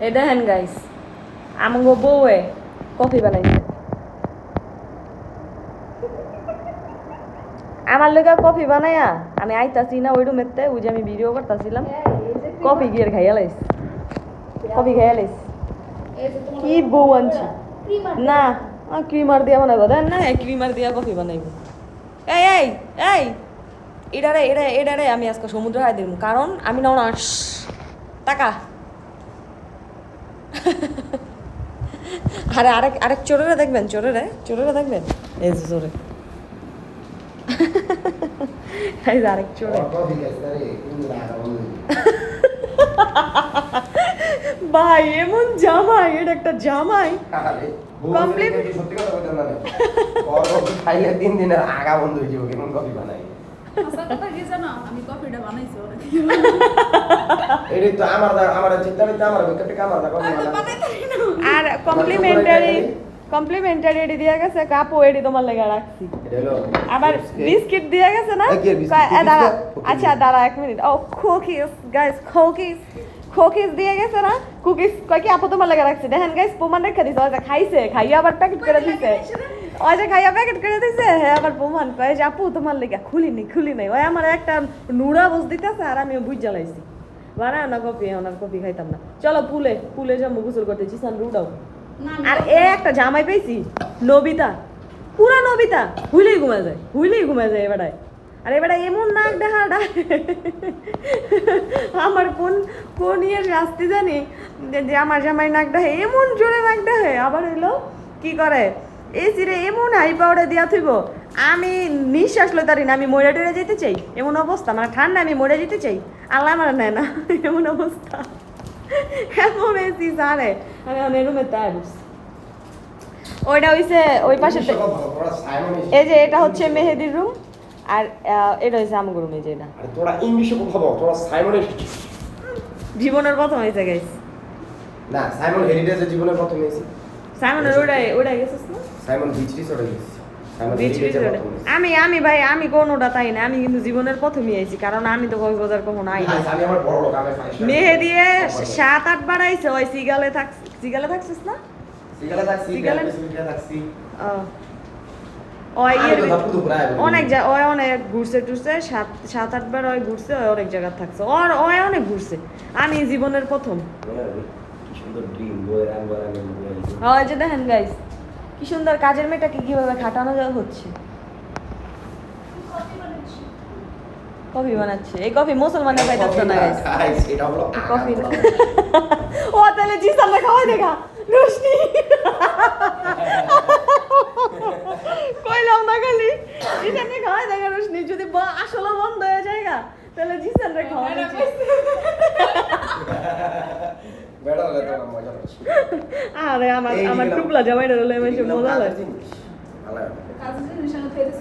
এই দেখেন গাইস আমগো বউয়ে কফি বানাইছে আমার লগে কফি বানায়া আমি আইতাছি না ওই রুমেতে ওই যে আমি ভিডিও করতেছিলাম কফি গিয়ে খাইয়া লাইস কফি খাইয়া লাইস কি বউ আনছি না ক্রিমার দিয়া বানাইবো দেন না ক্রিমার দিয়া কফি বানাইবো এই এই এই এটারে আমি আজকে সমুদ্র হাই দিব কারণ আমি না টাকা আরে আরেক চোরেরা দেখবেন চোরেরা দেখবেন এই যে চোরে এই যে আরেক চোরে ভাই এমন জামাই এটা একটা জামাই কমপ্লিমেন্ট সত্যি কথা বলতে না খাইলে 3 দিনের আগা বন্ধ হয়ে যাবে কেমন কফি বানাই আচ্ছা কথা কি জানো আমি কফিটা বানাইছি ওরে এই তো আমার চিন্তা করতে আমার বেকআপে কামার দা কফি বানাই আর কমপ্লিমেন্টারি দিয়া গেছে কাপও এডি তোমার লাগা রাখছি আবার বিস্কিট দিয়া গেছে না দাঁড়া আচ্ছা দাঁড়া 1 মিনিট ও কুকিজ গাইস কুকিজ দিয়ে গেছে না কুকিজ কয় কি আপু তোমার লাগা রাখছি দেখেন গাইস প্রমাণ রেখে দিছে ওই যে খাইছে খাইয়া আবার প্যাকেট করে দিছে ওই যে খাইয়া প্যাকেট করে দিছে হ্যাঁ আবার প্রমাণ কয় যে আপু তোমার লাগা খুলি নাই ওই আমার একটা নুড়া বস দিতেছে আর আমি বুঝ জ্বালাইছি বানাও না কফি ওনার কফি খাইতাম না চলো পুলে যাবো গোসল করতে জিসান রুডাও আর একটা জামাই পেয়েছি নবিতা পুরা নবিতা হুইলেই ঘুমা যায় এবারে আর এবারে এমন নাক দেখা আমার কোন ইয়ের শাস্তি জানি যে আমার জামাই নাক ডাহে এমন জোরে নাক ডাহে আবার এলো কি করে এই সিরে এমন হাই পাউডার দিয়া থইব আমি নিঃশ্বাস লইতারি না আমি মরে টরে যেতে চাই এমন অবস্থা মানে ঠান্ডা আমি মরে যেতে চাই আল্লাহ আমার নেয় না এমন অবস্থা এমন এসি সারে আমি অনেক রুমে তাই ওইটা হইছে ওই পাশে এই যে এটা হচ্ছে মেহেদির রুম আর এটা হইছে আমার রুম এই যে এটা আরে তোরা ইংলিশে কথা বল তোরা সাইমনের জীবনের প্রথম হইছে গাইস না সাইমন হেরিটেজের জীবনের প্রথম হইছে সাইমনের ওইটা গেছিস না সাইমন বিচ রিসোর্টে গেছে আমি ভাই আমি কোনোটা তাই না আমি কিন্তু জীবনের প্রথমই আইছি কারণ আমি তো কক্সবাজার কখনো আই না আমি আমার বড় লোক আমি মেহেদি 7-8 বার আইছে ওই সিগালে থাকছিস না সিগালে থাকছি ওই অনেক ঘুরছে টুরছে 7-8 বার ওই ঘুরছে অনেক জায়গা থাকছে ওই অনেক ঘুরছে আমি জীবনের প্রথম কি সুন্দর ড্রিম বয়ের এনভায়রনমেন্ট ওই যে দেখেন গাইস কি সুন্দর কাজের মেয়েটাকে কিভাবে খাটানো যাওয়া হচ্ছে কফি বানাচ্ছে এই কফি মুসলমানের পাইতাছে না গাইস এটা হলো কফি ও তাহলে জিসানটা খাওয়াই দেখা রোশনি কইলাম না খালি জিসানটা খাওয়াই দেখা রোশনি যদি আসলে বন্ধ হয়ে যায় তাহলে জিসানটা খাওয়াই বেড়া লাগে তো মজা লাগে আরে আমার টুকলা জামাইটা হলো এমন মজা লাগে ভালো কাজের জিনিস আমি ফেলে